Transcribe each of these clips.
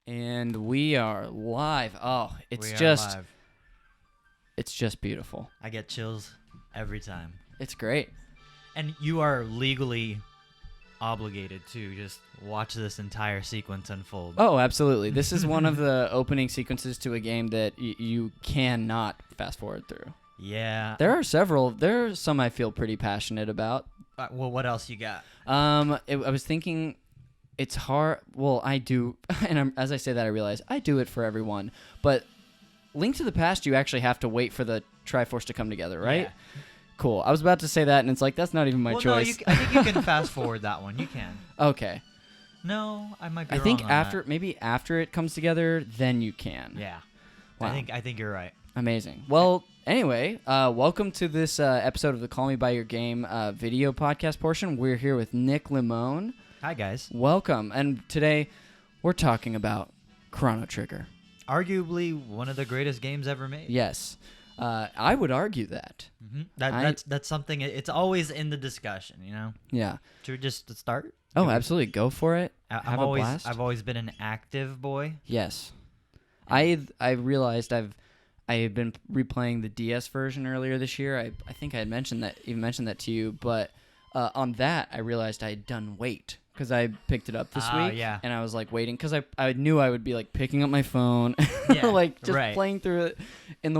And we are live. Oh, it's just beautiful. I get chills every time. It's great. And you are legally obligated to just watch this entire sequence unfold. Oh, absolutely. This is one of the opening sequences to a game that you cannot fast forward through. Yeah. There are several. There are some I feel pretty passionate about. Well, what else you got? I was thinking it's hard. Well, I do. And as I say that, I realize I do it for everyone. But Link to the Past, you actually have to wait for the Triforce to come together, right? Yeah. Cool. I was about to say that, and it's like, that's not even my choice. No, I think you can fast forward that one. You can. Okay. No, I might be I wrong think on after that. maybe after it comes together, then you can. Yeah. Wow. I think you're right. Amazing. Well, anyway, welcome to this episode of the Call Me By Your Game video podcast portion. We're here with Nick Limon. Hi, guys. Welcome. And today we're talking about Chrono Trigger. Arguably one of the greatest games ever made. Yes. I would argue that. Mm-hmm. That's something. It's always in the discussion, you know. Yeah. Should we just start? Oh, absolutely. Go for it. Have a blast. I've always been an active boy. Yes. I realized I had been replaying the DS version earlier this year. I think I had mentioned that to you, but on that I realized I had done wait because I picked it up this week. Yeah. And I was like waiting because I knew I would be like picking up my phone, like just playing through it in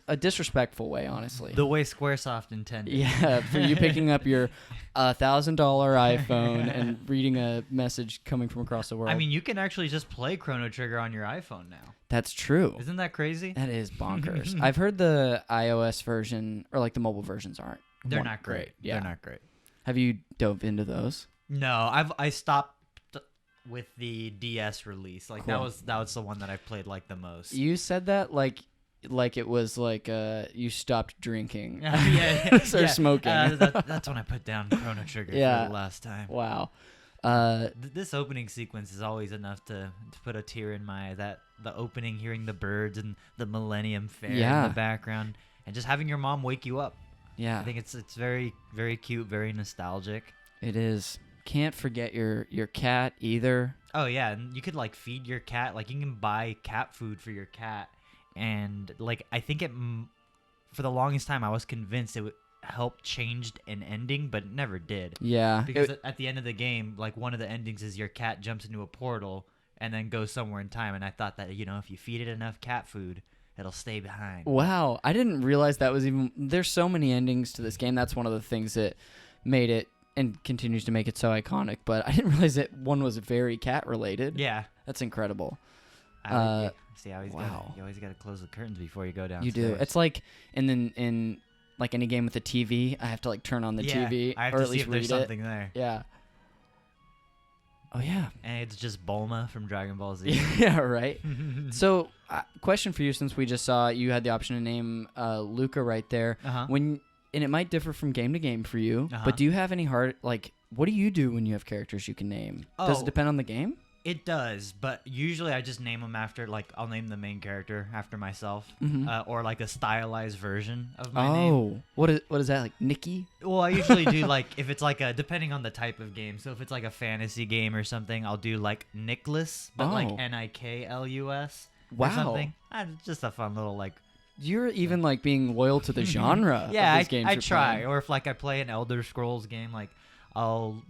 a disrespectful way, honestly. The way Squaresoft intended. Yeah, for you picking up your $1,000 iPhone and reading a message coming from across the world. I mean, you can actually just play Chrono Trigger on your iPhone now. That's true. Isn't that crazy? That is bonkers. I've heard the iOS version or like the mobile versions aren't. They're not great. Yeah. They're not great. Have you dove into those? No, I stopped with the DS release. Like Cool. that was the one that I played like the most. You said that like it was like you stopped drinking. Yeah. Smoking. That's when I put down Chrono Trigger for the last time. Wow. This opening sequence is always enough to put a tear in my eye. That the opening, hearing the birds and the Millennium Fair in the background, and just having your mom wake you up. Yeah. I think it's very, very cute, very nostalgic. It is. Can't forget your cat either. Oh yeah, and you could like feed your cat. Like you can buy cat food for your cat, and like I think for the longest time I was convinced it would help change an ending, but it never did. Yeah. Because at the end of the game, like one of the endings is your cat jumps into a portal and then goes somewhere in time. And I thought that if you feed it enough cat food, it'll stay behind. Wow, I didn't realize that was even. There's so many endings to this game. That's one of the things that made it and continues to make it so iconic. But I didn't realize that one was very cat related. Yeah, that's incredible. See, you always got to close the curtains before you go downstairs. You do. It's like in like any game with a TV, I have to like turn on the TV I have or to at see least if there's read something there. Yeah. Oh yeah. And it's just Bulma from Dragon Ball Z. Yeah, right. So, question for you: since we just saw you had the option to name Luca right there, and it might differ from game to game for you, but do you have any what do you do when you have characters you can name? Does it depend on the game? It does, but usually I just name them after, like, I'll name the main character after myself, or like a stylized version of my name. Oh, what is that, like Nikki? Well, I usually do, like, if it's like depending on the type of game. So if it's like a fantasy game or something, I'll do like Nicholas, but like Niklus. Wow. Or something. It's just a fun little, like. You're even like being loyal to the genre. Yeah, of these games I you're try. playing. Or if like I play an Elder Scrolls game, like I'll,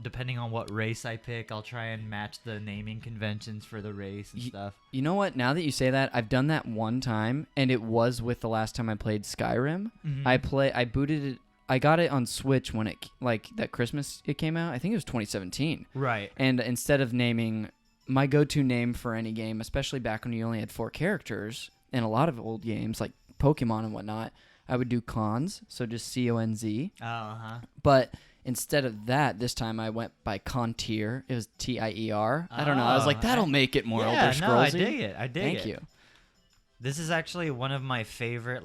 depending on what race I pick, I'll try and match the naming conventions for the race and stuff. You know what? Now that you say that, I've done that one time, and it was with the last time I played Skyrim. I booted it. I got it on Switch when it that Christmas it came out. I think it was 2017. Right. And instead of naming my go-to name for any game, especially back when you only had 4 characters in a lot of old games like Pokemon and whatnot, I would do Cons, so just C-O-N-Z. But instead of that, this time I went by Contier. It was T-I-E-R. I don't know. I was like, that'll make it more Elder Scrolls-y. No, I dig it. Thank you. This is actually one of my favorite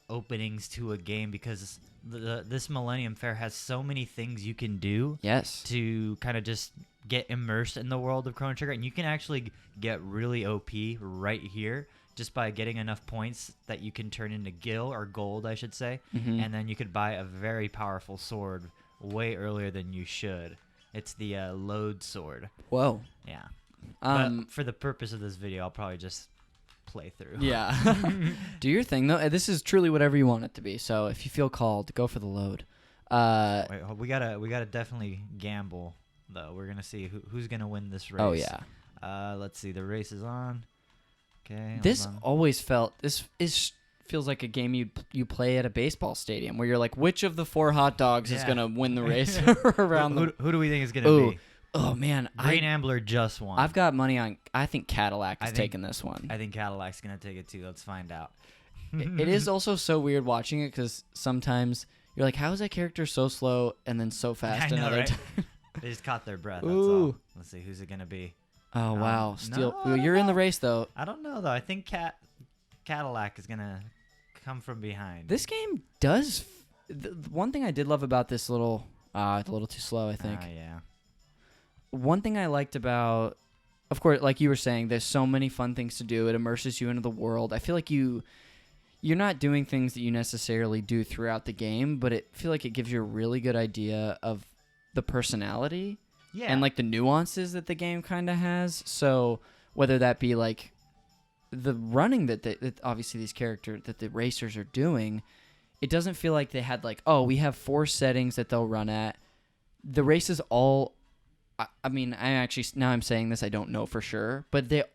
openings to a game because this Millennium Fair has so many things you can do. Yes. To kind of just get immersed in the world of Chrono Trigger, and you can actually get really OP right here just by getting enough points that you can turn into gil or gold, I should say, and then you could buy a very powerful sword way earlier than you should. It's the load sword. Whoa. Yeah. But for the purpose of this video, I'll probably just play through. Yeah. Do your thing, though. This is truly whatever you want it to be. So if you feel called, go for the load. Wait, we gotta definitely gamble, though. We're gonna see who's gonna win this race. Oh, yeah. Let's see. The race is on. Okay. This always feels like a game you play at a baseball stadium where you're like, which of the 4 hot dogs is gonna win the race around who do we think is gonna be? Oh man, Green Ambler just won. I've got money on. I think Cadillac is taking this one. I think Cadillac's gonna take it too. Let's find out. It is also so weird watching it because sometimes you're like, how is that character so slow and then so fast? I know, another right? time? They just caught their breath. That's Ooh. all. Let's see who's it gonna be. Oh wow, still no, you're in the race though. I don't know though. I think Cadillac is gonna come from behind. This game does. The one thing I did love about this it's a little too slow. I think. Yeah. One thing I liked about, of course, like you were saying, there's so many fun things to do. It immerses you into the world. I feel like you're not doing things that you necessarily do throughout the game, but I feel like it gives you a really good idea of the personality and like the nuances that the game kind of has. So whether that be like the running that obviously these characters that the racers are doing, it doesn't feel like they had like, oh, we have 4 settings that they'll run at. The races all. I mean, now I'm saying this, I don't know for sure, but they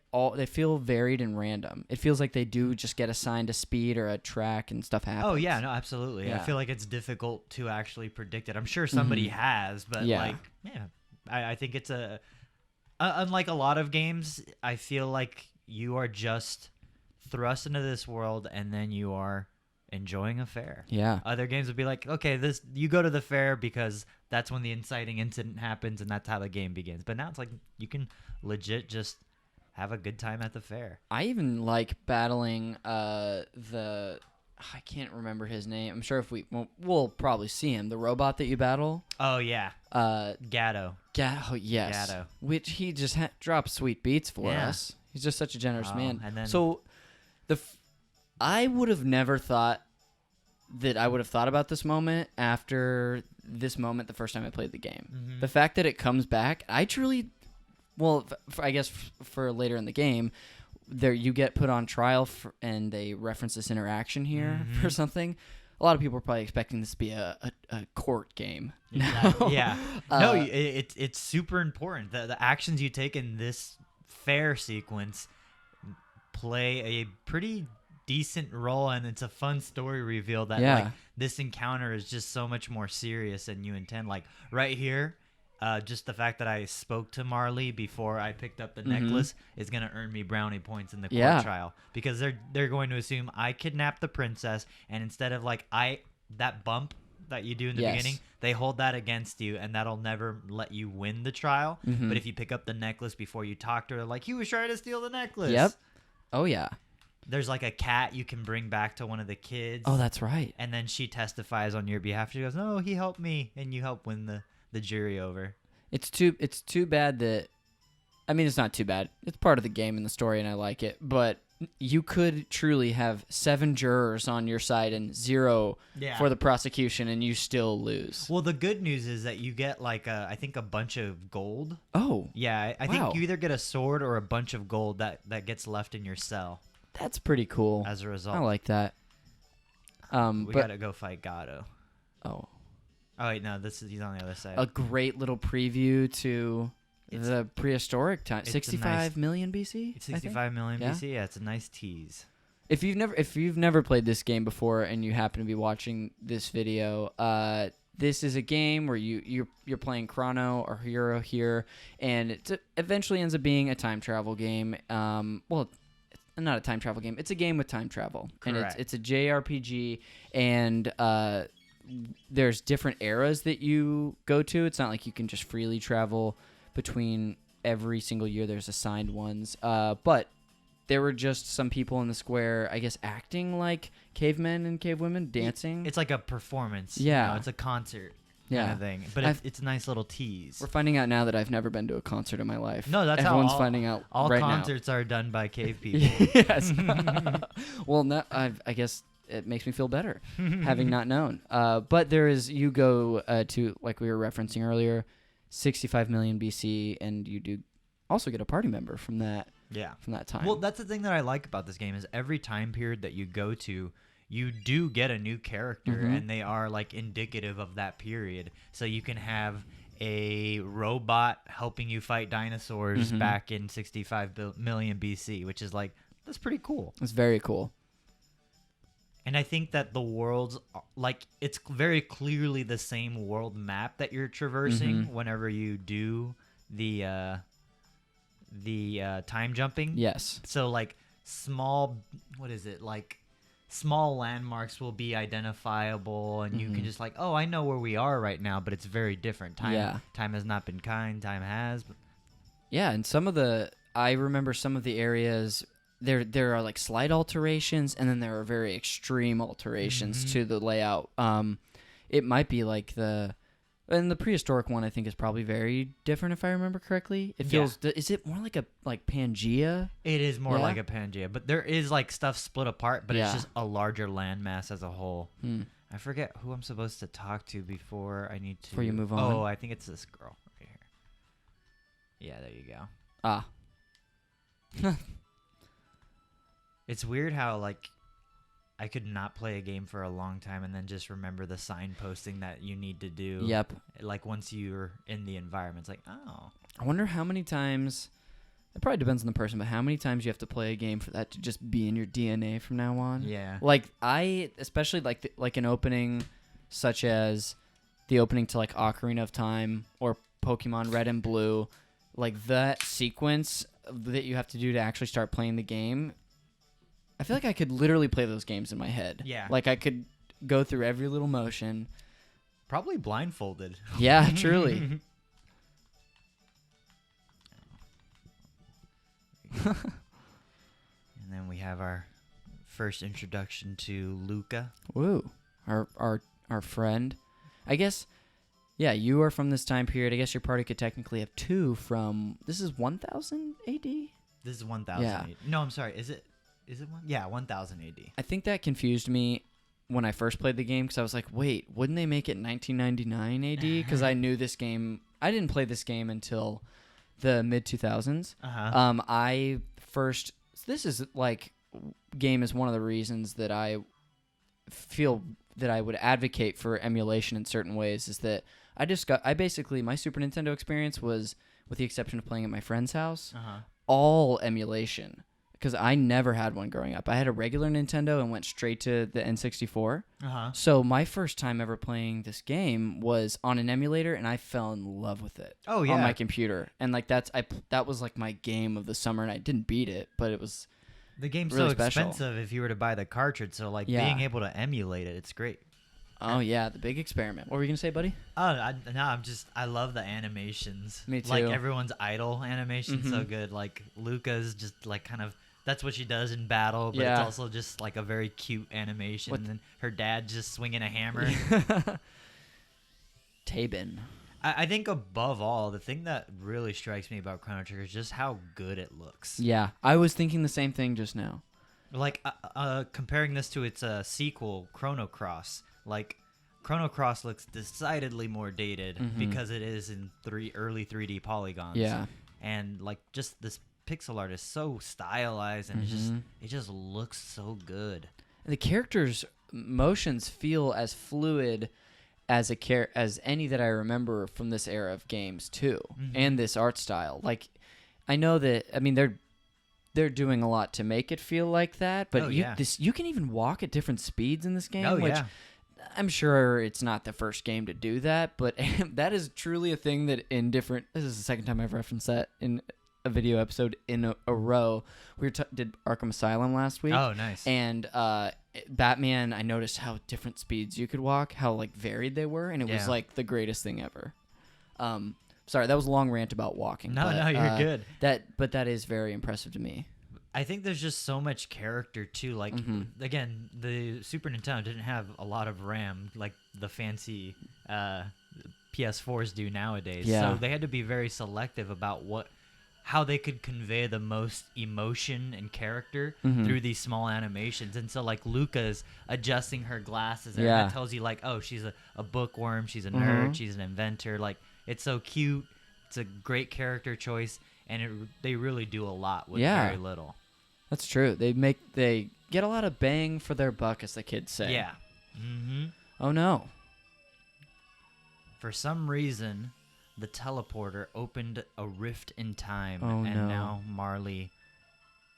feel varied and random. It feels like they do just get assigned a speed or a track and stuff happens. Oh yeah, no, absolutely. Yeah. I feel like it's difficult to actually predict it. I'm sure somebody has, but I think it's unlike a lot of games. I feel like you are just thrust into this world and then you are enjoying a fair. Yeah. Other games would be like, okay, you go to the fair because that's when the inciting incident happens and that's how the game begins. But now it's like you can legit just have a good time at the fair. I even like battling I can't remember his name. I'm sure if we'll probably see him. The robot that you battle. Oh yeah. Gatto. Yes. Gatto. Which he just drops sweet beats for us. He's just such a generous man. And then, so I would have never thought that I would have thought about this moment after this moment the first time I played the game. Mm-hmm. The fact that it comes back, I truly, I guess for later in the game, there you get put on trial and they reference this interaction here for something. A lot of people are probably expecting this to be a court game. Exactly. Yeah. No, it's super important. The actions you take in this fair sequence play a pretty decent role, and it's a fun story reveal that like this encounter is just so much more serious than you intend. Like right here, just the fact that I spoke to Marley before I picked up the necklace is gonna earn me brownie points in the court trial, because they're going to assume I kidnapped the princess, and instead of like that bump that you do in the beginning, they hold that against you, and that'll never let you win the trial. But if you pick up the necklace before you talk to her, like, he was trying to steal the necklace. Yep. Oh yeah. There's like a cat you can bring back to one of the kids. Oh, that's right. And then she testifies on your behalf. She goes, "No, he helped me," and you help win the jury over. It's too bad that, I mean, it's not too bad. It's part of the game and the story, and I like it. But you could truly have 7 jurors on your side and 0 for the prosecution, and you still lose. Well, the good news is that you get like I think a bunch of gold. Oh. Yeah, I think you either get a sword or a bunch of gold that gets left in your cell. That's pretty cool. As a result. I like that. We gotta go fight Gatto. Oh. Oh wait, no, he's on the other side. A great little preview to the prehistoric time. 65 million BC? It's 65 million BC. Yeah, it's a nice tease. If you've never played this game before and you happen to be watching this video, this is a game where you're playing Chrono or Hero here, and it eventually ends up being a time travel game. Not a time travel game. It's a game with time travel. Correct. And it's a JRPG, and there's different eras that you go to. It's not like you can just freely travel between every single year. There's assigned ones. But there were just some people in the square, I guess, acting like cavemen and cavewomen, dancing. It's like a performance. Yeah. It's a concert. Kind of thing, but it's a nice little tease. We're finding out now that I've never been to a concert in my life. No, that's everyone's how finding out. All right concerts now. are done by cave people. Yes. Well, no, I guess it makes me feel better having not known. But you go to, like we were referencing earlier, 65 million BC, and you do also get a party member from that. Yeah. From that time. Well, that's the thing that I like about this game is every time period that you go to, you do get a new character, and they are like indicative of that period. So you can have a robot helping you fight dinosaurs back in 65 million BC, which is like, that's pretty cool. It's very cool. And I think that the worlds, like, it's very clearly the same world map that you're traversing whenever you do the time jumping. Yes. So like small landmarks will be identifiable, and you can just like, oh, I know where we are right now, but it's very different. Time has not been kind. Time has. But... Yeah, and I remember some of the areas. There are like slight alterations, and then there are very extreme alterations to the layout. It might be like and the prehistoric one, I think, is probably very different if I remember correctly. It feels. Yeah. Is it more like a Pangea? It is more like a Pangea, but there is like stuff split apart, but it's just a larger landmass as a whole. I forget who I'm supposed to talk to before I need to. Before you move on. Oh, I think it's this girl right here. Yeah, there you go. Ah. It's weird how like I could not play a game for a long time and then just remember the signposting that you need to do. Yep. Like once you're in the environment, it's like, oh. I wonder how many times. It probably depends on the person, but how many times you have to play a game for that to just be in your DNA from now on? Yeah. Like especially like an opening, such as the opening to like Ocarina of Time or Pokemon Red and Blue, like that sequence that you have to do to actually start playing the game. I feel like I could literally play those games in my head. Yeah. Like I could go through every little motion. Probably blindfolded. Yeah, truly. And then we have our first introduction to Luca. Woo. Our friend. I guess, yeah, you are from this time period. I guess your party could technically have two from... This is 1000 AD? This is 1000 AD. No, I'm sorry. Is it one? Yeah, 1000 AD. I think that confused me when I first played the game because I was like, wait, wouldn't they make it 1999 AD? Because I knew this game... I didn't play this game until the mid-2000s. I first... This is like... Game is one of the reasons that I feel that I would advocate for emulation in certain ways is that I basically... My Super Nintendo experience was, with the exception of playing at my friend's house, all emulation. Because I never had one growing up. I had a regular Nintendo and went straight to the N64. So my first time ever playing this game was on an emulator, and I fell in love with it. Oh yeah, on my computer, and like that was like my game of the summer, and I didn't beat it, but it was the game's really so special. expensive if you were to buy the cartridge. So like being able to emulate it, it's great. Oh yeah, the big experiment. What were you gonna say, buddy? I love the animations. Me too. Like everyone's idol animation, so good. Like Luca's just like kind of. That's what she does in battle, but it's also just like a very cute animation. And then her dad just swinging a hammer. Tabin. I think above all, the thing that really strikes me about Chrono Trigger is just how good it looks. Yeah, I was thinking the same thing just now. Like comparing this to its sequel, Chrono Cross. Like Chrono Cross looks decidedly more dated because it is in early 3D polygons. Yeah, and like just this pixel art is so stylized and it just looks so good. And the characters' motions feel as fluid as any that I remember from this era of games too, and this art style. Like, I know that they're doing a lot to make it feel like that, but you can even walk at different speeds in this game. Which I'm sure it's not the first game to do that, but that is truly a thing that this is the second time I've referenced that in a video episode in a row. We did Arkham Asylum last week. Oh, nice. And Batman, I noticed how different speeds you could walk, how like varied they were, and it was like the greatest thing ever. Sorry, that was a long rant about walking. No, you're good. That is very impressive to me. I think there's just so much character too. Like again, the Super Nintendo didn't have a lot of RAM like the fancy PS4s do nowadays. Yeah. So they had to be very selective about how they could convey the most emotion and character through these small animations. And so like Luca's adjusting her glasses and that tells you like, oh, she's a bookworm, she's a nerd, she's an inventor. Like, it's so cute. It's a great character choice. and they really do a lot with Yeah. very little. That's true. They get a lot of bang for their buck, as the kids say. Yeah. Mm-hmm. Oh no. For some reason, the teleporter opened a rift in time, Oh, and no. now Marley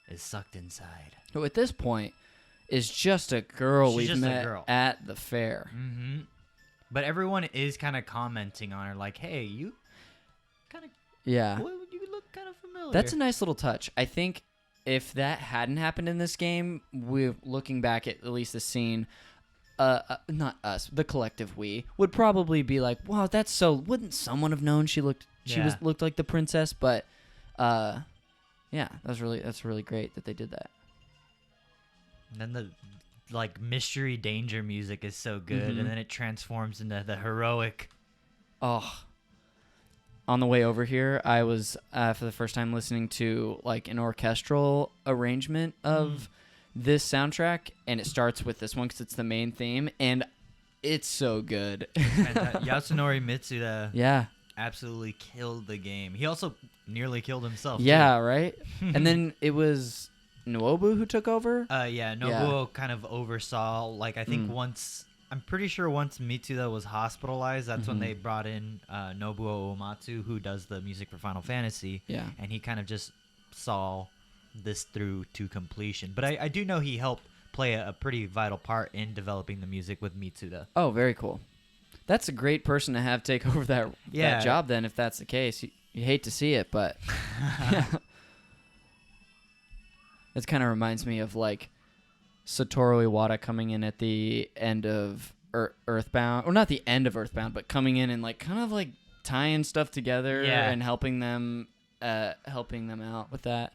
is sucked inside. Who at this point is just a girl She's we've just a met girl. at the fair. Mm-hmm. But everyone is kind of commenting on her, like, "Hey, you kind of Yeah. you look kind of familiar." That's a nice little touch. I think if that hadn't happened in this game, we're looking back at least the scene, not us, the collective we, would probably be like, wow, that's so, wouldn't someone have known she looked like the princess? But, yeah, that's really great that they did that. And then the mystery danger music is so good, Mhm. and then it transforms into the heroic. Oh. On the way over here, I was for the first time listening to like an orchestral arrangement of this soundtrack, and it starts with this one because it's the main theme, and it's so good. Yasunori Mitsuda Yeah. absolutely killed the game. He also nearly killed himself. Yeah, too. right? And then it was Nobu who took over? Nobuo kind of oversaw, I think I'm pretty sure once Mitsuda was hospitalized, that's when they brought in Nobuo Uematsu, who does the music for Final Fantasy. Yeah. And he kind of just saw this through to completion. But I do know he helped play a pretty vital part in developing the music with Mitsuda. Oh, very cool. That's a great person to have take over that job then, if that's the case. You hate to see it, but yeah. It kind of reminds me of Satoru Iwata coming in at the end of Earthbound, or not the end of Earthbound, but coming in and tying stuff together and helping them out with that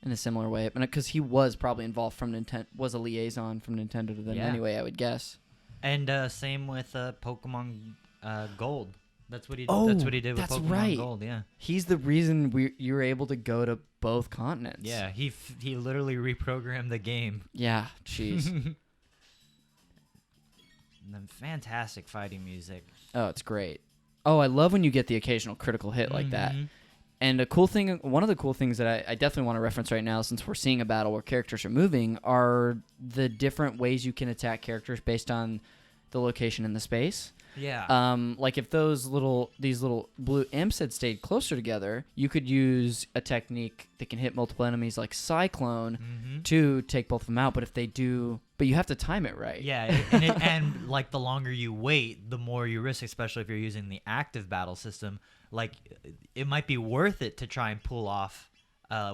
in a similar way. Because he was probably involved from Nintendo, was a liaison from Nintendo to them anyway, I would guess. And same with Pokemon Gold. That's what he did. That's what he did with Pokemon Gold. Yeah, he's the reason you were able to go to both continents. Yeah, he literally reprogrammed the game. Yeah, jeez. And then fantastic fighting music. Oh, it's great. Oh, I love when you get the occasional critical hit like that. And one of the cool things that I definitely want to reference right now, since we're seeing a battle where characters are moving, are the different ways you can attack characters based on the location in the space. Yeah. If these little blue imps had stayed closer together, you could use a technique that can hit multiple enemies like Cyclone to take both of them out. But you have to time it right. Yeah, and the longer you wait, the more you risk, especially if you're using the active battle system. It might be worth it to try and pull off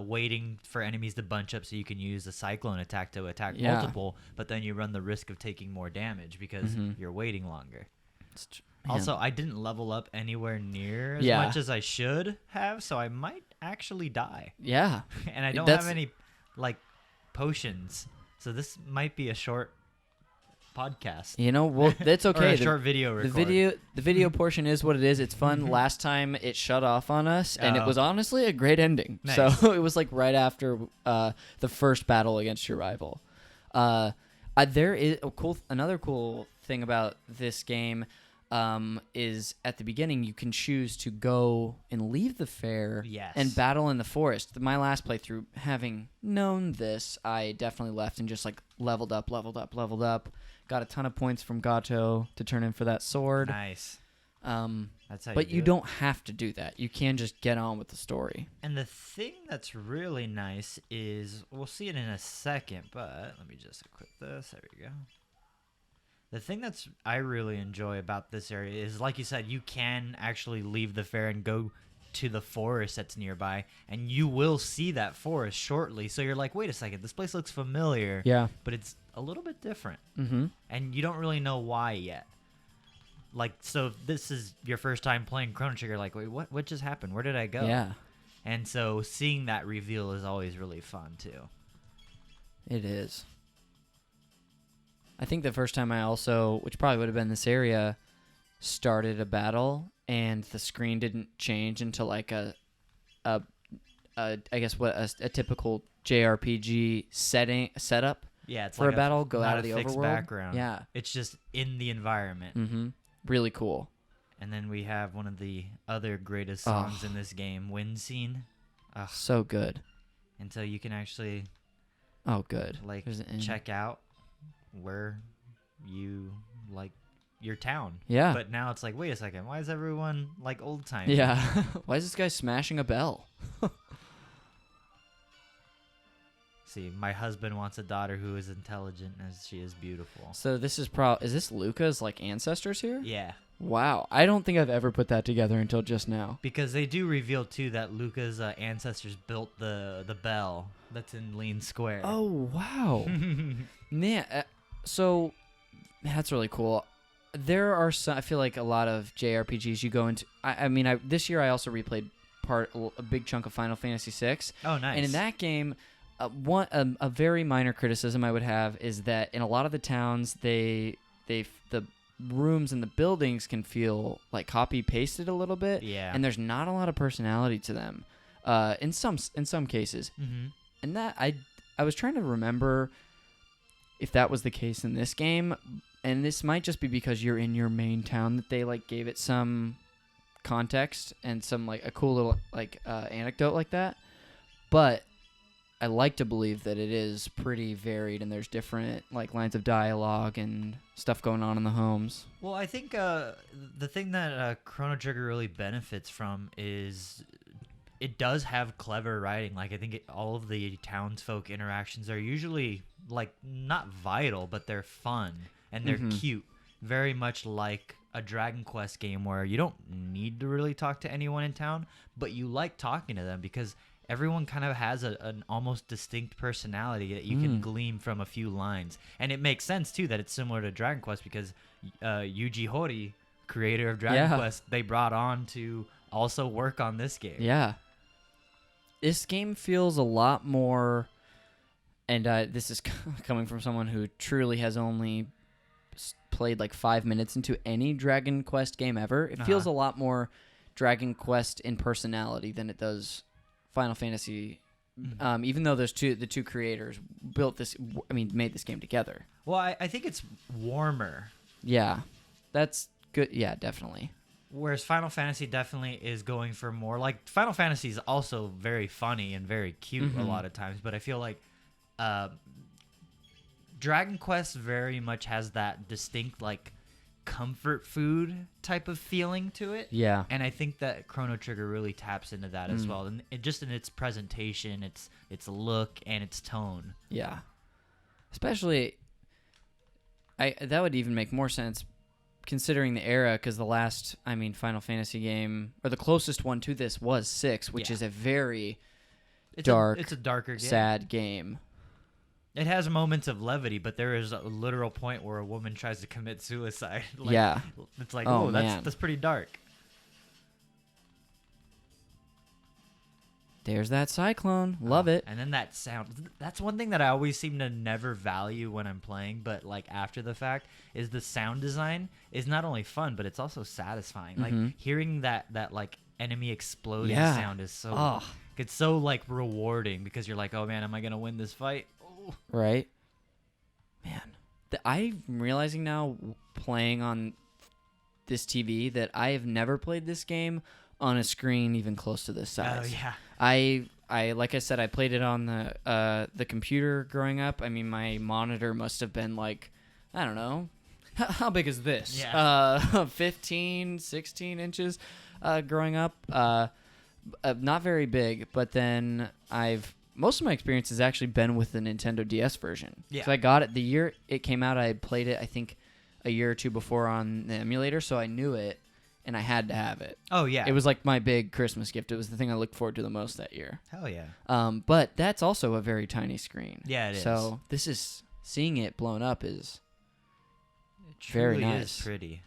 waiting for enemies to bunch up so you can use the Cyclone attack to attack multiple, but then you run the risk of taking more damage because you're waiting longer. Also, I didn't level up anywhere near as much as I should have, so I might actually die. Yeah. And I don't have any potions, so this might be a short podcast. That's okay. Or a short video record. The video portion is what it is. It's fun. Last time it shut off on us, and it was honestly a great ending. Nice. So it was right after the first battle against your rival. There is another cool thing about this game. Is at the beginning you can choose to go and leave the fair and battle in the forest. My last playthrough, having known this, I definitely left and just leveled up, got a ton of points from Gato to turn in for that sword. Nice. That's how but you don't have to do that. You can just get on with the story. And the thing that's really nice is, we'll see it in a second, but let me just equip this. There we go. The thing I really enjoy about this area is, like you said, you can actually leave the fair and go to the forest that's nearby, and you will see that forest shortly. So you're like, wait a second, this place looks familiar. Yeah. But it's a little bit different. Mm-hmm. And you don't really know why yet. So if this is your first time playing Chrono Trigger, wait, what just happened? Where did I go? Yeah. And so seeing that reveal is always really fun, too. It is. I think the first time I also, which probably would have been this area, started a battle and the screen didn't change into a typical JRPG setup. Yeah, it's for a battle. Go out of the fixed overworld. Background. Yeah, it's just in the environment. Mm-hmm. Really cool. And then we have one of the other greatest songs in this game, Wind Scene. Ugh. So good. And so you can actually Good. like check out where you like your town. Yeah. But now it's like, wait a second, why is everyone like old timey? Yeah. Why is this guy smashing a bell? See, my husband wants a daughter who is intelligent as she is beautiful. So this is is this Luca's like ancestors here? Yeah. Wow. I don't think I've ever put that together until just now. Because they do reveal too that Luca's ancestors built the bell that's in Lean Square. Oh, wow. Man, so that's really cool. There are some, I feel like a lot of JRPGs you go into. I mean, this year I also replayed a big chunk of Final Fantasy VI. Oh, nice. And in that game, a very minor criticism I would have is that in a lot of the towns, the rooms and the buildings can feel like copy pasted a little bit. Yeah. And there's not a lot of personality to them. In some cases. Mm-hmm. And that I was trying to remember if that was the case in this game, and this might just be because you're in your main town that they like gave it some context and some like a cool little like anecdote like that. But I like to believe that it is pretty varied and there's different like lines of dialogue and stuff going on in the homes. Well, I think the thing that Chrono Trigger really benefits from is it does have clever writing. Like I think all of the townsfolk interactions are usually like not vital, but they're fun and they're cute. Very much like a Dragon Quest game where you don't need to really talk to anyone in town, but you like talking to them because everyone kind of has an almost distinct personality that you can glean from a few lines. And it makes sense, too, that it's similar to Dragon Quest because Yuji Horii, creator of Dragon Quest, they brought on to also work on this game. Yeah. This game feels a lot more, and this is coming from someone who truly has only played like 5 minutes into any Dragon Quest game ever. It feels a lot more Dragon Quest in personality than it does Final Fantasy, even though the two creators made this game together. Well, I think it's warmer. Yeah, that's good. Yeah, definitely. Whereas Final Fantasy definitely is going for more, like, Final Fantasy is also very funny and very cute a lot of times, but I feel like Dragon Quest very much has that distinct, like, comfort food type of feeling to it. Yeah. And I think that Chrono Trigger really taps into that as well. And just in its presentation, its look, and its tone. Yeah. Especially, that would even make more sense considering the era, because the last, Final Fantasy game, or the closest one to this was 6, which is a very dark, it's a darker game. Sad game. It has moments of levity, but there is a literal point where a woman tries to commit suicide. It's like, that's pretty dark. There's that cyclone. Love it. And then that sound. That's one thing that I always seem to never value when I'm playing, but like after the fact, is the sound design is not only fun, but it's also satisfying. Like hearing that like enemy exploding sound is so it's so like rewarding because you're like, oh man, am I gonna win this fight? Oh. Right. Man, I'm realizing now playing on this TV that I have never played this game on a screen even close to this size. Oh yeah. I like I said, I played it on the computer growing up. I mean, my monitor must have been like, I don't know, how big is this? Yeah. 15, 16 inches growing up. Not very big, but then most of my experience has actually been with the Nintendo DS version. Yeah. So I got it the year it came out. I played it, I think, a year or two before on the emulator, so I knew it. And I had to have it. Oh, yeah. It was like my big Christmas gift. It was the thing I looked forward to the most that year. Hell yeah. But that's also a very tiny screen. Yeah, it is. So seeing it blown up is it very truly nice. is pretty.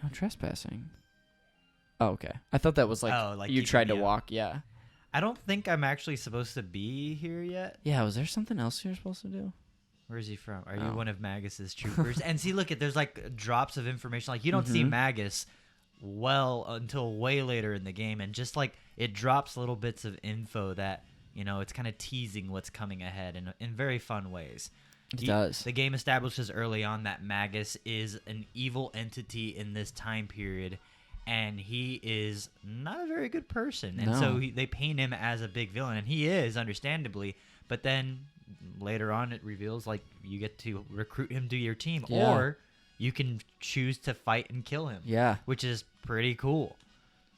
No trespassing. Oh, okay. I thought that was like you tried to walk. Yeah. I don't think I'm actually supposed to be here yet. Yeah, was there something else you're supposed to do? Where is he from? Are you one of Magus's troopers? And see, look, there's like drops of information. Like you don't see Magus until way later in the game, and just like it drops little bits of info that it's kind of teasing what's coming ahead in very fun ways. It does. The game establishes early on that Magus is an evil entity in this time period, and he is not a very good person. And No. so they paint him as a big villain, and he is, understandably. But then later on, it reveals like you get to recruit him to your team, or you can choose to fight and kill him. Yeah. Which is pretty cool.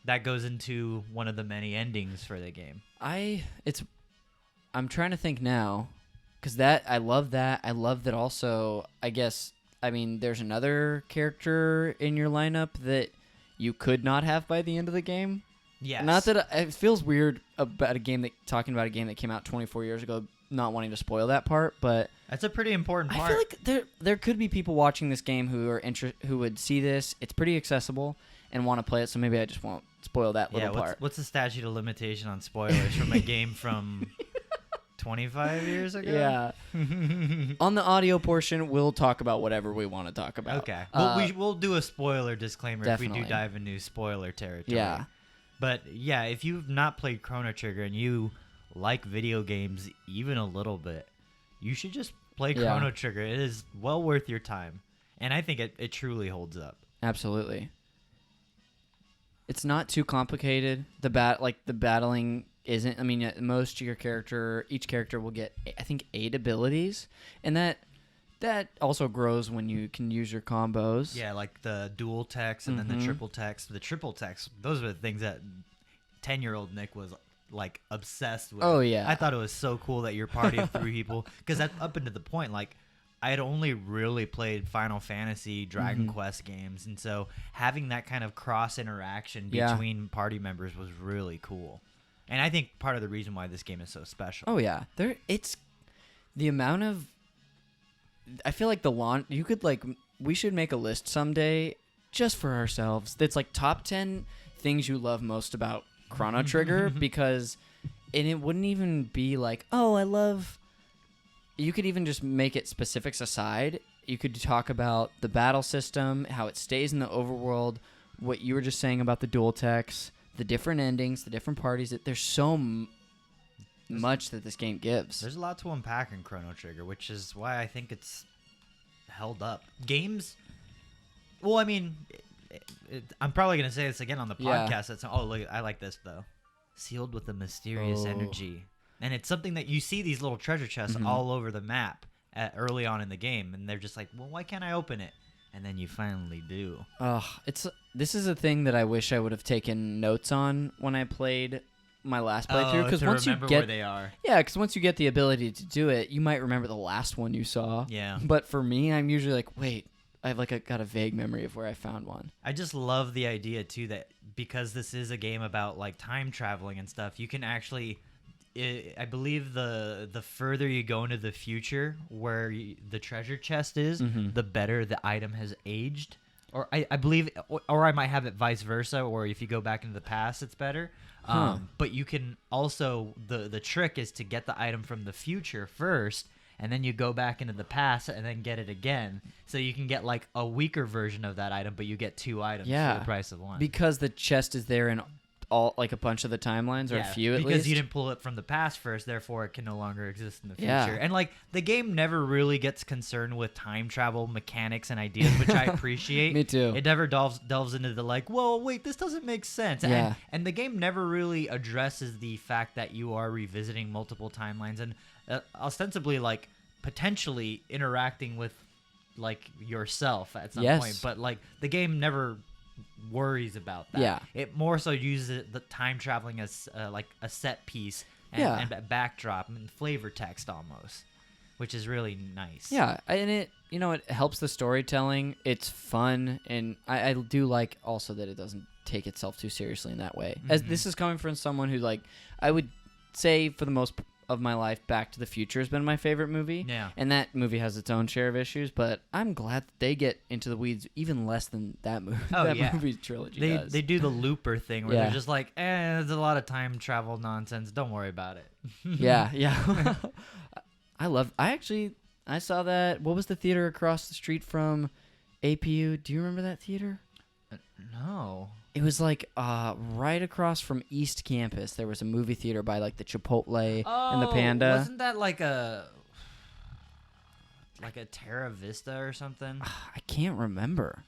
That goes into one of the many endings for the game. I'm trying to think now, because I love that. I love that also, there's another character in your lineup that you could not have by the end of the game. Yes. Not that it feels weird about talking about a game that came out 24 years ago, not wanting to spoil that part, but that's a pretty important part. I feel like there could be people watching this game who would see this. It's pretty accessible and want to play it, so maybe I just won't spoil that little part. What's the statute of limitation on spoilers from a game from 25 years ago? Yeah. On the audio portion, we'll talk about whatever we want to talk about. Okay. We'll do a spoiler disclaimer definitely. if we do dive into spoiler territory. Yeah. But yeah, if you've not played Chrono Trigger and you like video games even a little bit, you should just play Chrono Trigger. It is well worth your time. And I think it truly holds up. Absolutely. It's not too complicated. The battling isn't. I mean, at most each character will get, I think, 8 abilities, and that also grows when you can use your combos. Yeah, like the dual text and then the triple text. The triple text, those are the things that 10-year-old Nick was like obsessed with. Oh yeah, I thought it was so cool that you're party of 3 people, because that's up into the point. Like, I had only really played Final Fantasy, Dragon Quest games, and so having that kind of cross interaction between party members was really cool. And I think part of the reason why this game is so special. Oh yeah, it's the amount of. I feel like you could we should make a list someday just for ourselves. That's like top 10 things you love most about Chrono Trigger, because it wouldn't even be like, oh, I love. You could even just make it specifics aside. You could talk about the battle system, how it stays in the overworld, what you were just saying about the dual techs, the different endings, the different parties. There's so much that this game gives. There's a lot to unpack in Chrono Trigger, which is why I think it's held up. Games, well, I mean, I'm probably going to say this again on the podcast. Look, I like this, though. Sealed with a mysterious energy. And it's something that you see these little treasure chests all over the map early on in the game, and they're just like, well, why can't I open it? And then you finally do. This is a thing that I wish I would have taken notes on when I played my last playthrough, because once you get where they are. Yeah, because once you get the ability to do it, you might remember the last one you saw. Yeah. But for me, I'm usually like, wait, I've got a vague memory of where I found one. I just love the idea too that because this is a game about like time traveling and stuff, you can actually. I believe the further you go into the future, where the treasure chest is, the better the item has aged. Or I believe, or I might have it vice versa, or if you go back into the past, it's better. But you can also, the trick is to get the item from the future first, and then you go back into the past and then get it again. So you can get like a weaker version of that item, but you get 2 items for the price of 1. Because the chest is there in all, like, a bunch of the timelines, or a few at least. Because you didn't pull it from the past first, therefore it can no longer exist in the future. Yeah. And like the game never really gets concerned with time travel mechanics and ideas, which I appreciate. Me too. It never delves into the like, whoa, wait, this doesn't make sense. Yeah. And the game never really addresses the fact that you are revisiting multiple timelines and ostensibly like potentially interacting with like yourself at some point. But like the game never worries about that. Yeah. It more so uses the time traveling as like a set piece and a backdrop and flavor text almost, which is really nice. Yeah, and it helps the storytelling. It's fun, and I do like also that it doesn't take itself too seriously in that way. As this is coming from someone who, like, I would say for the most of my life, Back to the Future has been my favorite movie. Yeah. And that movie has its own share of issues, but I'm glad that they get into the weeds even less than that movie. Movie trilogy does. They do the Looper thing where they're just like, there's a lot of time travel nonsense. Don't worry about it. Yeah. I saw that. What was the theater across the street from APU? Do you remember that theater? No. It was like right across from East Campus. There was a movie theater by like the Chipotle and the Panda. Wasn't that like a Terra Vista or something? I can't remember.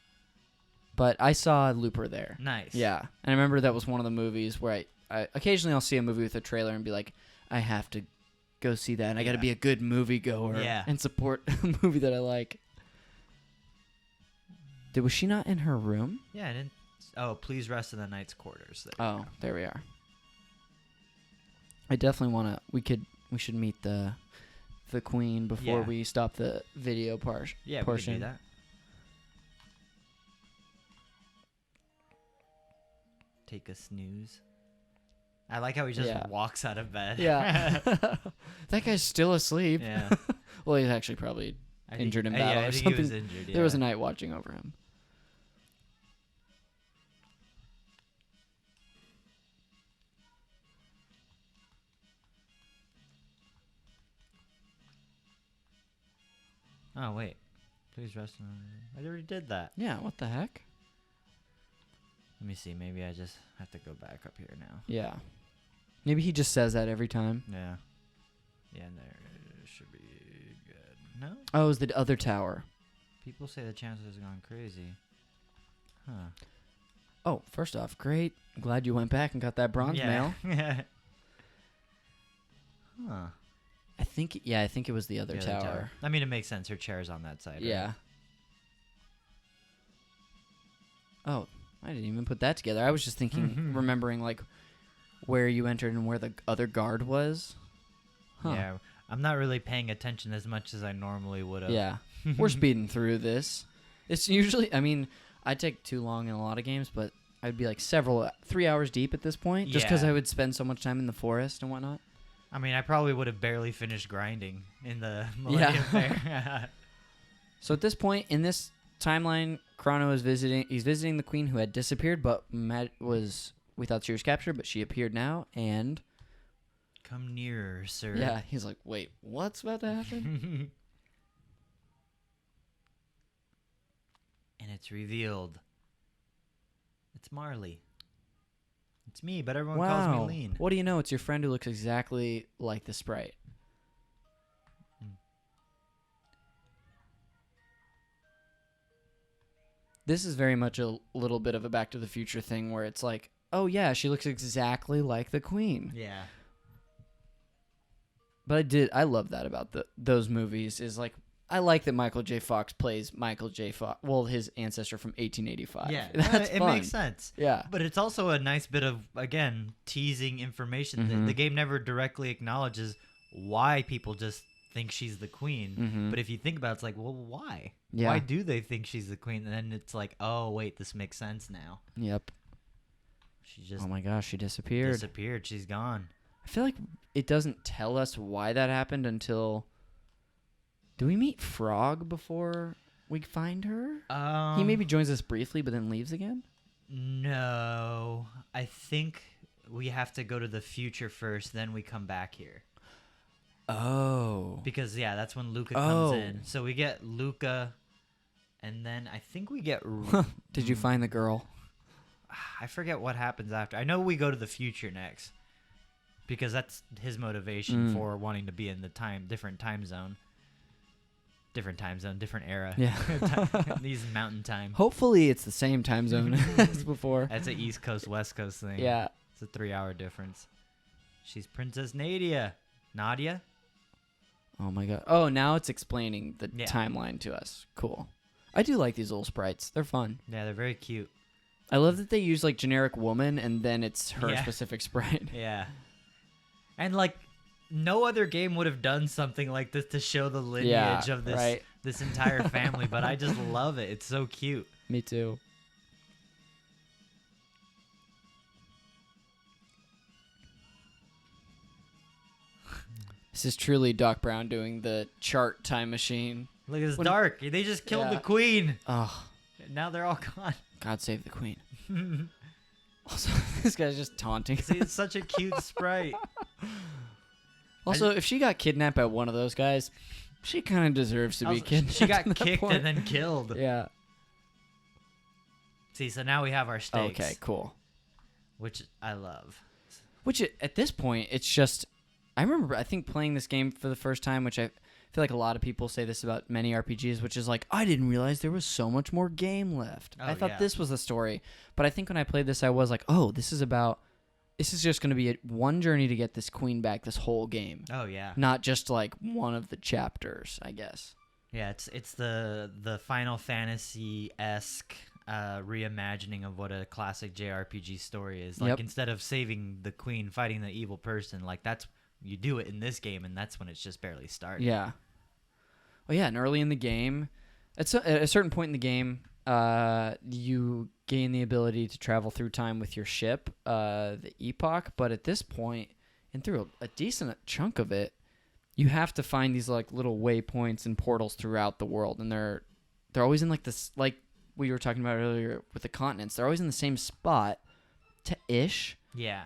But I saw Looper there. Nice. Yeah. And I remember that was one of the movies where I occasionally I'll see a movie with a trailer and be like, I have to go see that. And I got to be a good moviegoer and support a movie that I like. Was she not in her room? Yeah, I didn't. Oh, please rest in the knight's quarters. There we are. I definitely want to. We should meet the queen before we stop the video portion. Yeah, we can do that. Take a snooze. I like how he just walks out of bed. Yeah. That guy's still asleep. Yeah. Well, he's actually probably injured in battle or something. He was injured, There was a knight watching over him. Oh, wait. Please rest in... I already did that. Yeah, what the heck? Let me see. Maybe I just have to go back up here now. Yeah. Maybe he just says that every time. Yeah. Yeah, and there should be good. No? Oh, it was the other tower. People say the chances have gone crazy. Huh. Oh, first off, great. I'm glad you went back and got that bronze mail. Yeah. Huh. I think it was the other tower. I mean, it makes sense. Her chair's on that side. Yeah. Right? Oh, I didn't even put that together. I was just thinking, remembering like where you entered and where the other guard was. Huh. Yeah, I'm not really paying attention as much as I normally would have. Yeah, we're speeding through this. It's usually, I mean, I take too long in a lot of games, but I'd be like 3 hours deep at this point, just because I would spend so much time in the forest and whatnot. I mean, I probably would have barely finished grinding in the Millennium Fair. So at this point in this timeline, Chrono is visiting. He's visiting the queen who had disappeared, but we thought she was captured, but she appeared now, and come nearer, sir. Yeah, he's like, wait, what's about to happen? And it's revealed. It's Marley. It's me, but everyone calls me Lean. What do you know? It's your friend who looks exactly like the sprite. This is very much a little bit of a Back to the Future thing where it's like, oh yeah, she looks exactly like the queen. Yeah. But I love that about those movies is like, I like that Michael J. Fox plays Michael J. Fox, well, his ancestor from 1885. Yeah, That's it fun. makes sense. Yeah. But it's also a nice bit of, again, teasing information. Mm-hmm. The game never directly acknowledges why people just think she's the queen. Mm-hmm. But if you think about it, it's like, well, why? Yeah. Why do they think she's the queen? And then it's like, oh, wait, this makes sense now. Yep. She just... Oh my gosh, she disappeared. She's gone. I feel like it doesn't tell us why that happened until... Do we meet Frog before we find her? He maybe joins us briefly, but then leaves again? No. I think we have to go to the future first, then we come back here. Oh. Because, yeah, that's when Luca comes in. So we get Luca, and then I think we get... Did you find the girl? I forget what happens after. I know we go to the future next, because that's his motivation for wanting to be in the different time zone. Different time zone, different era. Yeah. These mountain time. Hopefully it's the same time zone as before. That's an East Coast, West Coast thing. Yeah. It's a 3-hour difference. She's Princess Nadia. Nadia? Oh my god. Oh, now it's explaining the timeline to us. Cool. I do like these little sprites. They're fun. Yeah, they're very cute. I love that they use like generic woman and then it's her specific sprite. Yeah. And like... No other game would have done something like this to show the lineage of this entire family, but I just love it. It's so cute. Me too. This is truly Doc Brown doing the chart time machine. Look, it's dark. They just killed the queen. Oh. Now they're all gone. God save the queen. Also, this guy's just taunting. See, it's such a cute sprite. Also, if she got kidnapped by one of those guys, she kind of deserves to be kidnapped. She got kicked and then killed. Yeah. See, so now we have our stakes. Okay, cool. Which I love. Which, at this point, it's just... I remember, I think, playing this game for the first time, which I feel like a lot of people say this about many RPGs, which is like, I didn't realize there was so much more game left. I thought this was the story. But I think when I played this, I was like, oh, this is just going to be one journey to get this queen back this whole game. Oh, yeah. Not just like one of the chapters, I guess. Yeah, it's the Final Fantasy-esque reimagining of what a classic JRPG story is. Like, instead of saving the queen, fighting the evil person, like, you do it in this game, and that's when it's just barely started. Yeah. Well, yeah, and early in the game, at a certain point in the game, you gain the ability to travel through time with your ship, the Epoch, but at this point, and through a decent chunk of it, you have to find these like little waypoints and portals throughout the world, and they're always in like this, like we were talking about earlier with the continents. They're always in the same spot, ish. Yeah.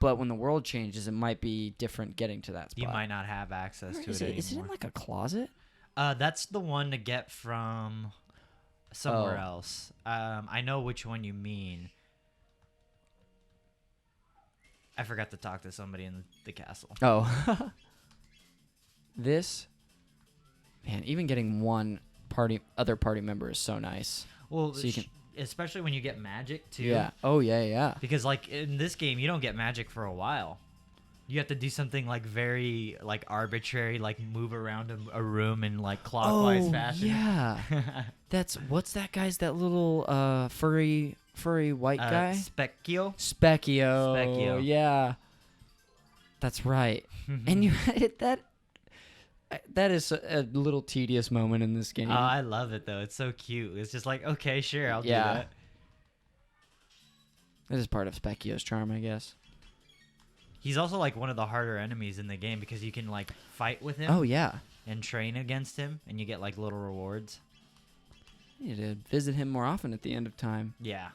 But when the world changes, it might be different getting to that spot. You might not have access to it anymore. Is it in like a closet? That's the one to get from somewhere else. I know which one you mean. I forgot to talk to somebody in the castle. Oh. This, man, even getting one other party member is so nice. Well, so you can, especially when you get magic too. Yeah. Oh yeah, yeah. Because like in this game, you don't get magic for a while. You have to do something like very like arbitrary, like move around a room in like clockwise fashion. Yeah. What's that guy's that little furry white guy? Specchio. Yeah. That's right. And you hit that. That is a little tedious moment in this game. I love it though. It's so cute. It's just like, okay, sure, I'll do that. This is part of Specchio's charm, I guess. He's also like one of the harder enemies in the game because you can like fight with him. Oh yeah. And train against him, and you get like little rewards. You need to visit him more often at the end of time. Yeah.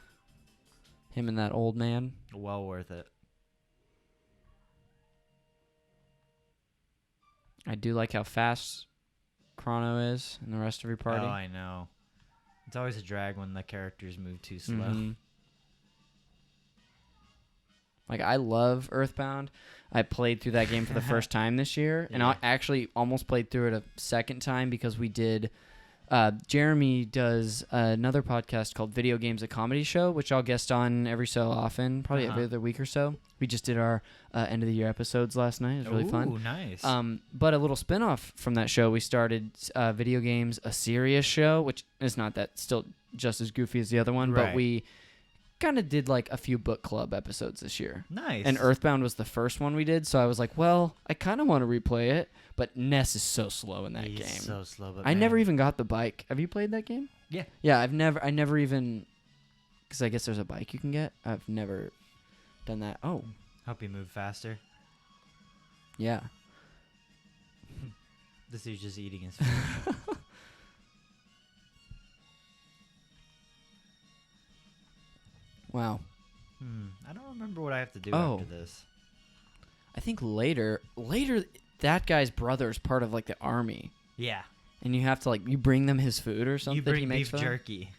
Him and that old man. Well worth it. I do like how fast Chrono is and the rest of your party. Oh, I know. It's always a drag when the characters move too slow. Mm-hmm. Like, I love Earthbound. I played through that game for the first time this year, and I actually almost played through it a second time because we did... Jeremy does another podcast called Video Games, a Comedy Show, which I'll guest on every so often, probably every other week or so. We just did our end of the year episodes last night. It was really fun. Ooh, nice. But a little spinoff from that show, we started Video Games, a Serious Show, which is not that still just as goofy as the other one, but we kind of did like a few book club episodes this year. Nice. And Earthbound was the first one we did, so I was like, well, I kind of want to replay it, but Ness is so slow in that game. So slow, but I never even got the bike. Have you played that game? Yeah. Yeah, I never even, because I guess there's a bike you can get. I've never done that. Oh. Help you move faster. Yeah. This dude's just eating his food. Wow. I don't remember what I have to do after this. I think later, that guy's brother's part of like the army. Yeah. And you have to like, you bring them his food or something. You bring beef jerky.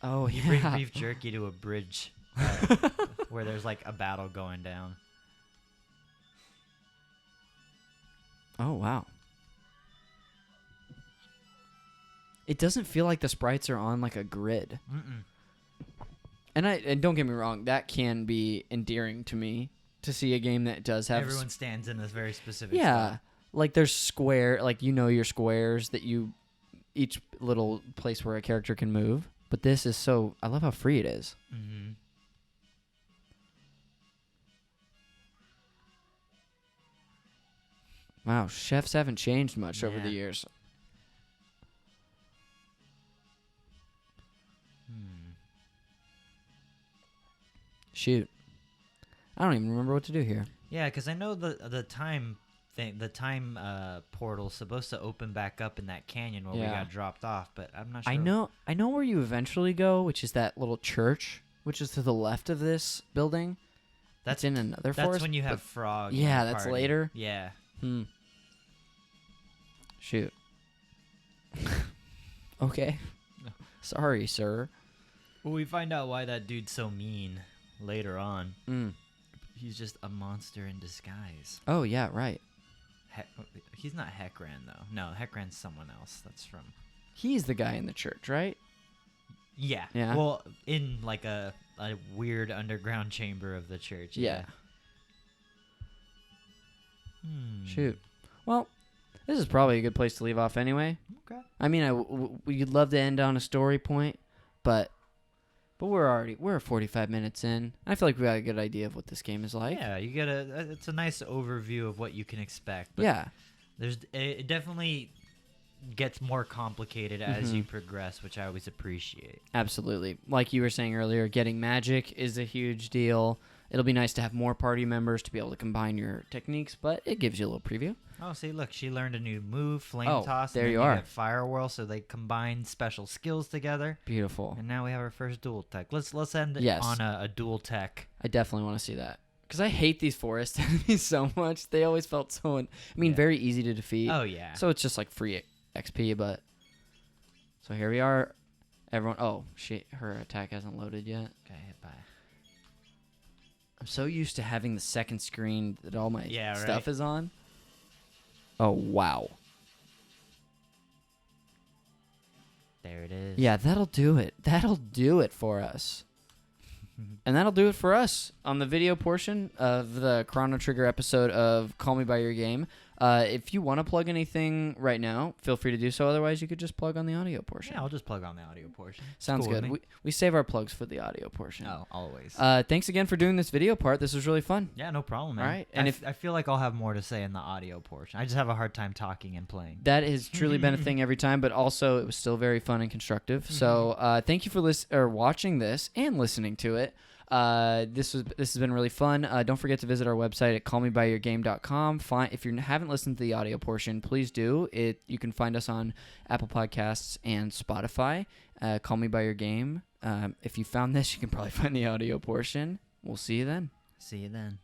Oh, yeah. You bring beef jerky to a bridge where there's like a battle going down. Oh, wow. It doesn't feel like the sprites are on like a grid. Mm-mm. And don't get me wrong, that can be endearing to me to see a game that does have... Everyone stands in this very specific spot. spot. Like there's your squares that each little place where a character can move. But this is so... I love how free it is. Mm-hmm. Wow, chefs haven't changed much over the years. Shoot. I don't even remember what to do here. Yeah, because I know the time thing, the time portal's supposed to open back up in that canyon where we got dropped off, but I'm not sure. I know where you eventually go, which is that little church, which is to the left of this building. That's in another forest. That's when you have Frog. Yeah, that's later. Yeah. Shoot. Okay. Sorry, sir. Well, we find out why that dude's so mean later on. He's just a monster in disguise. Oh, yeah, right. He's not Heckran though. No, Heckran's someone else. That's from. He's the guy in the church, right? Yeah. Yeah. Well, in like a weird underground chamber of the church. Yeah. Shoot. Well, this is probably a good place to leave off anyway. Okay. I mean, we'd love to end on a story point, but we're 45 minutes in. I feel like we got a good idea of what this game is like. Yeah, you get it's a nice overview of what you can expect. But yeah. It definitely gets more complicated as you progress, which I always appreciate. Absolutely. Like you were saying earlier, getting magic is a huge deal. It'll be nice to have more party members to be able to combine your techniques, but it gives you a little preview. Oh, see, look, she learned a new move, Flame Toss. There and you then are. Get Fire Whirl, so they combine special skills together. Beautiful. And now we have our first dual tech. Let's end it Yes. on a dual tech. I definitely want to see that. Because I hate these forest enemies so much. They always felt so... very easy to defeat. Oh, yeah. So it's just like free XP, but... So here we are. Everyone... Oh, her attack hasn't loaded yet. Okay, hit by. I'm so used to having the second screen that all my stuff right. is on. Oh, wow. There it is. Yeah, that'll do it. That'll do it for us. And that'll do it for us on the video portion of the Chrono Trigger episode of Call Me By Your Game. If you want to plug anything right now, feel free to do so. Otherwise, you could just plug on the audio portion. Yeah, I'll just plug on the audio portion. Sounds cool good. We save our plugs for the audio portion. Oh, always. Thanks again for doing this video part. This was really fun. Yeah, no problem, man. All right. And I feel like I'll have more to say in the audio portion. I just have a hard time talking and playing. That has truly been a thing every time, but also it was still very fun and constructive. So thank you for watching this and listening to it. This has been really fun. Don't forget to visit our website at callmebyyourgame.com. If you haven't listened to the audio portion, please do. You can find us on Apple Podcasts and Spotify. Call Me By Your Game. If you found this, you can probably find the audio portion. We'll see you then. See you then.